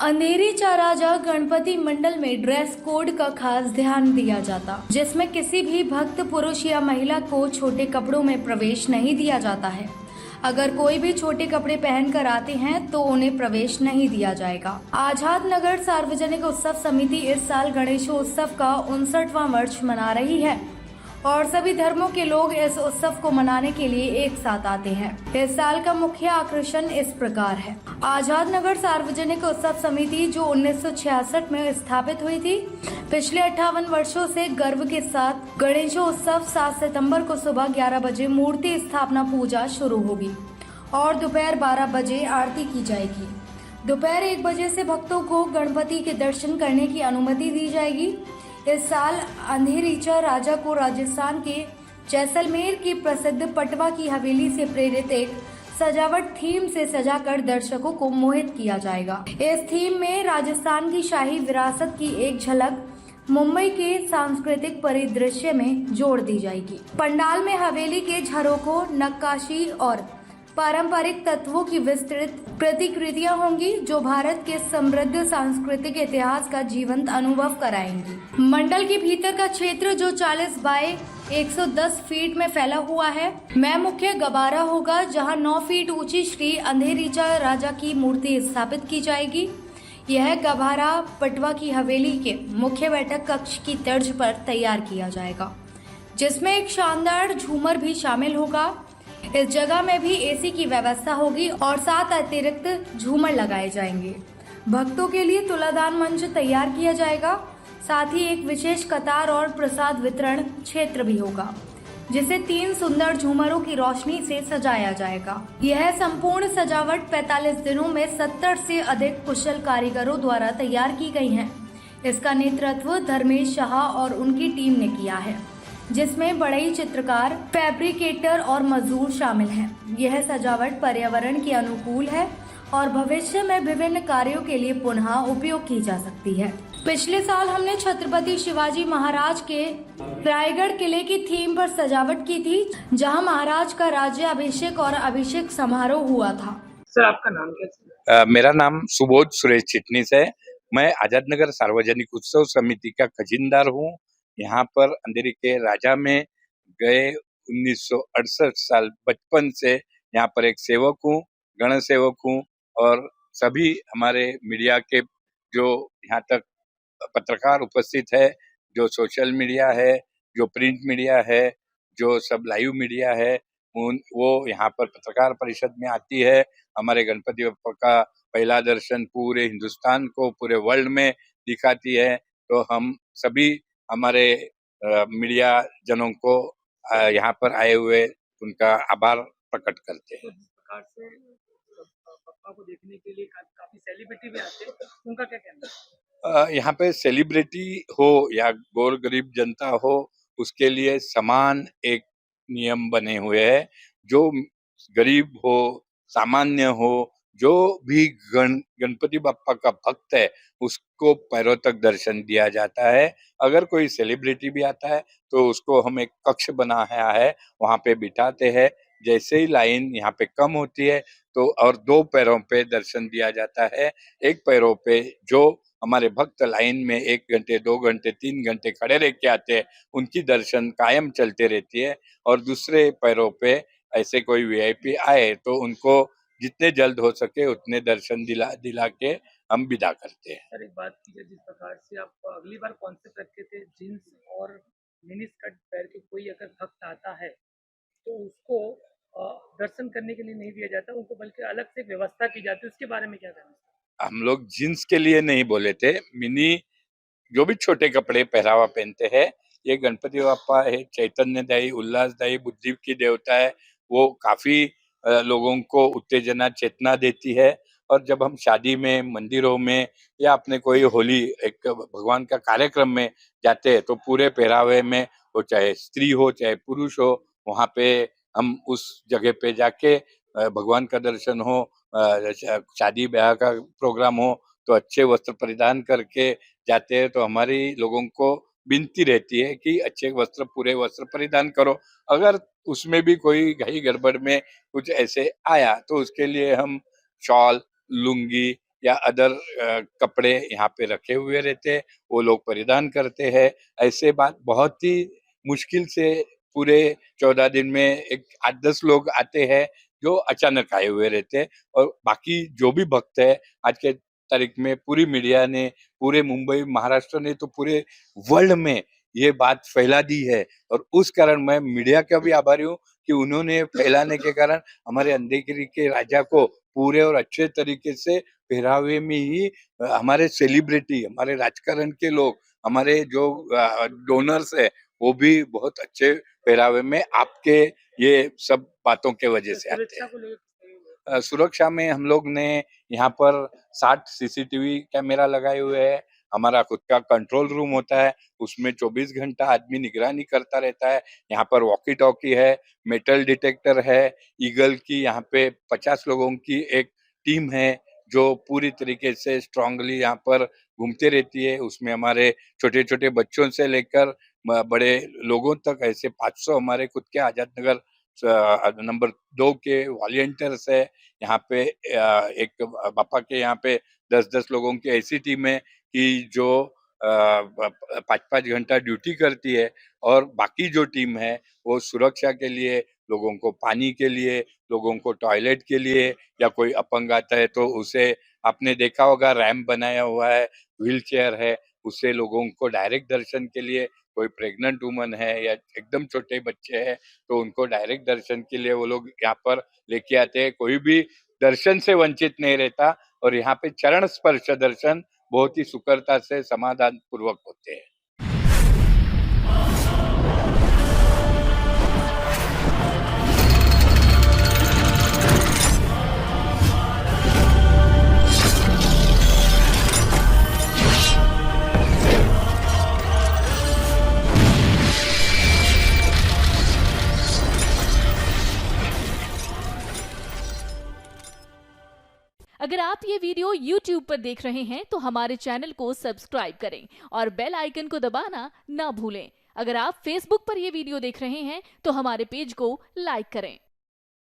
अंधेरी राजा गणपति मंडल में dress code का खास ध्यान दिया जाता, जिसमें किसी भी भक्त पुरुष या महिला को छोटे कपड़ों में प्रवेश नहीं दिया जाता है। अगर कोई भी छोटे कपड़े पहनकर आते हैं तो उन्हें प्रवेश नहीं दिया जाएगा। आजाद नगर सार्वजनिक उत्सव समिति इस साल गणेशोत्सव का 59वां वर्ष मना रही है और सभी धर्मों के लोग इस उत्सव को मनाने के लिए एक साथ आते हैं। इस साल का मुख्य आकर्षण इस प्रकार है। आजाद नगर सार्वजनिक उत्सव समिति जो 1966 में स्थापित हुई थी, पिछले 58 वर्षों से गर्व के साथ गणेशोत्सव 7 सितंबर को सुबह 11 बजे मूर्ति स्थापना पूजा शुरू होगी और दोपहर 12 बजे आरती की जाएगी। दोपहर 1 बजे से भक्तों को गणपति के दर्शन करने की अनुमति दी जाएगी। इस साल अंधेरीचा राजा को राजस्थान के जैसलमेर की प्रसिद्ध पटवा की हवेली से प्रेरित एक सजावट थीम से सजाकर दर्शकों को मोहित किया जाएगा। इस थीम में राजस्थान की शाही विरासत की एक झलक मुंबई के सांस्कृतिक परिदृश्य में जोड़ दी जाएगी। पंडाल में हवेली के झरोखों, नक्काशी और पारंपरिक तत्वों की विस्तृत प्रतिकृतियां होंगी जो भारत के समृद्ध सांस्कृतिक इतिहास का जीवंत अनुभव कराएंगी। मंडल के भीतर का क्षेत्र जो 40 बाय 110 फीट में फैला हुआ है में मुख्य गबारा होगा, जहां 9 फीट ऊंची श्री अंधेरीचा राजा की मूर्ति स्थापित की जाएगी। यह गबारा पटवा की हवेली के मुख्य बैठक कक्ष की तर्ज पर तैयार किया जाएगा, जिसमें एक शानदार झूमर भी शामिल होगा। इस जगह में भी एसी की व्यवस्था होगी और 7 अतिरिक्त झूमर लगाए जाएंगे। भक्तों के लिए तुलादान मंच तैयार किया जाएगा। साथ ही एक विशेष कतार और प्रसाद वितरण क्षेत्र भी होगा, जिसे 3 सुंदर झूमरों की रोशनी से सजाया जाएगा। यह संपूर्ण सजावट 45 दिनों में 70 से अधिक कुशल कारीगरों द्वारा तैयार की गई है। इसका नेतृत्व धर्मेश शाह और उनकी टीम ने किया है, जिसमें बड़ई चित्रकार, फैब्रिकेटर और मजदूर शामिल हैं। यह सजावट पर्यावरण के अनुकूल है और भविष्य में विभिन्न कार्यों के लिए पुनः उपयोग की जा सकती है। पिछले साल हमने छत्रपति शिवाजी महाराज के रायगढ़ किले की थीम पर सजावट की थी, जहां महाराज का राज्य अभिषेक और अभिषेक समारोह हुआ था। सर, आपका नाम क्या है? मेरा नाम सुबोध सुरेश चिटनीस है। मैं आजाद नगर सार्वजनिक उत्सव समिति का खजीनदार हूँ। यहाँ पर अंधेरी के राजा में गए 1968 साल बचपन से यहाँ पर एक सेवक हूँ, गण सेवक हूँ और सभी हमारे मीडिया के जो यहाँ तक पत्रकार उपस्थित है, जो सोशल मीडिया है, जो प्रिंट मीडिया है, जो सब लाइव मीडिया है, वो यहाँ पर पत्रकार परिषद में आती है। हमारे गणपति बप्पा का पहला दर्शन पूरे हिंदुस्तान को, पूरे वर्ल्ड में दिखाती है। तो हम सभी हमारे मीडिया जनों को यहाँ पर आए हुए उनका आभार प्रकट करते हैं। तो जिस प्रकार से पप्पा को देखने के लिए काफी सेलिब्रिटी भी आते हैं, उनका क्या कहना है? यहाँ पे सेलिब्रिटी हो या गौर गरीब जनता हो, उसके लिए समान एक नियम बने हुए हैं। जो गरीब हो, सामान्य हो, जो भी गणपति बप्पा का भक्त है, उसको पैरों तक दर्शन दिया जाता है। अगर कोई सेलिब्रिटी भी आता है तो उसको हम एक कक्ष बनाया है, वहाँ पे बिठाते हैं। जैसे ही लाइन यहाँ पे कम होती है तो और 2 पैरों पे दर्शन दिया जाता है। एक पैरों पे जो हमारे भक्त लाइन में 1 घंटे, 2 घंटे, 3 घंटे खड़े रह के आते हैं, उनकी दर्शन कायम चलते रहती है। और दूसरे पैरों पे ऐसे कोई वीआईपी आए तो उनको जितने जल्द हो सके उतने दर्शन दिला के हम विदा करते हैं। सर, एक बात कीजिए, जिस प्रकार से आप अगली बार कॉन्सेप्ट रखे थे जीन्स और मिनी स्कर्ट पहन के कोई अगर भक्त आता है तो उसको दर्शन करने के लिए नहीं दिया जाता, उनको बल्कि अलग से व्यवस्था की जाती है, उसके बारे में क्या कहना है? हम लोग जींस के लिए नहीं बोले थे, मिनी जो भी छोटे कपड़े पहरावा पहनते हैं, ये गणपति बप्पा है चैतन्यदायी, उल्लासदायी, बुद्धि की देवता है। वो काफी लोगों को उत्तेजना, चेतना देती है। और जब हम शादी में, मंदिरों में या अपने कोई होली एक भगवान का कार्यक्रम में जाते हैं तो पूरे पहरावे में, वो चाहे स्त्री हो चाहे पुरुष हो, वहाँ पे हम उस जगह पे जाके भगवान का दर्शन हो, शादी ब्याह का प्रोग्राम हो तो अच्छे वस्त्र परिधान करके जाते हैं। तो हमारी लोगों को विनती रहती है कि अच्छे वस्त्र, पूरे वस्त्र परिधान करो। अगर उसमें भी कोई घाई गड़बड़ में कुछ ऐसे आया तो उसके लिए हम शॉल, लुंगी या अदर कपड़े यहाँ पे रखे हुए रहते हैं, वो लोग परिधान करते हैं। ऐसे बात बहुत ही मुश्किल से पूरे 14 दिन में एक 8-10 लोग आते हैं, जो अचानक आए हुए रहते हैं और बाकी जो भी भक्त है, आज के तारीख में पूरी मीडिया ने, पूरे मुंबई, महाराष्ट्र ने तो पूरे वर्ल्ड में ये बात फैला दी है और उस कारण मैं मीडिया का भी आभारी हूँ कि उन्होंने फैलाने के कारण हमारे अंधेरी के राजा को पूरे और अच्छे तरीके से पहरावे में ही हमारे सेलिब्रिटी, हमारे राजकारण के लोग, हमारे जो डोनर्स है, वो भी बहुत अच्छे पहरावे में आपके ये सब बातों के वजह से आते सुरक्षा हैं। को लेकर किस तरह सुरक्षा में हम लोग ने यहाँ पर 60 सीसीटीवी कैमरा लगाए हुए हैं। हमारा खुद का कंट्रोल रूम होता है, उसमें 24 घंटा आदमी निगरानी करता रहता है। यहाँ पर वॉकी टॉकी है, मेटल डिटेक्टर है, ईगल की यहाँ पे 50 लोगों की एक टीम है, जो पूरी तरीके से स्ट्रांगली यहाँ पर घूमती रहती है। उसमें हमारे छोटे-छोटे बच्चों से लेकर बड़े लोगों तक ऐसे 500 हमारे खुद के आजाद नगर नंबर 2 के वॉलंटियर्स है। यहाँ पे एक बापा के यहाँ पे 10-10 लोगों की ऐसी टीम है कि जो 5-5 घंटा ड्यूटी करती है और बाकी जो टीम है वो सुरक्षा के लिए, लोगों को पानी के लिए, लोगों को टॉयलेट के लिए या कोई अपंग आता है तो उसे आपने देखा होगा रैंप बनाया हुआ है, व्हीलचेयर है, उससे लोगों को डायरेक्ट दर्शन के लिए कोई प्रेग्नेंट वुमन है या एकदम छोटे बच्चे हैं तो उनको डायरेक्ट दर्शन के लिए वो लोग यहाँ पर लेके आते हैं। कोई भी दर्शन से वंचित नहीं रहता और यहाँ पे चरण स्पर्श दर्शन बहुत ही सुकरता से समाधान पूर्वक होते हैं। अगर आप ये वीडियो YouTube पर देख रहे हैं तो हमारे चैनल को सब्सक्राइब करें और बेल आइकन को दबाना ना भूलें। अगर आप Facebook पर ये वीडियो देख रहे हैं तो हमारे पेज को लाइक करें।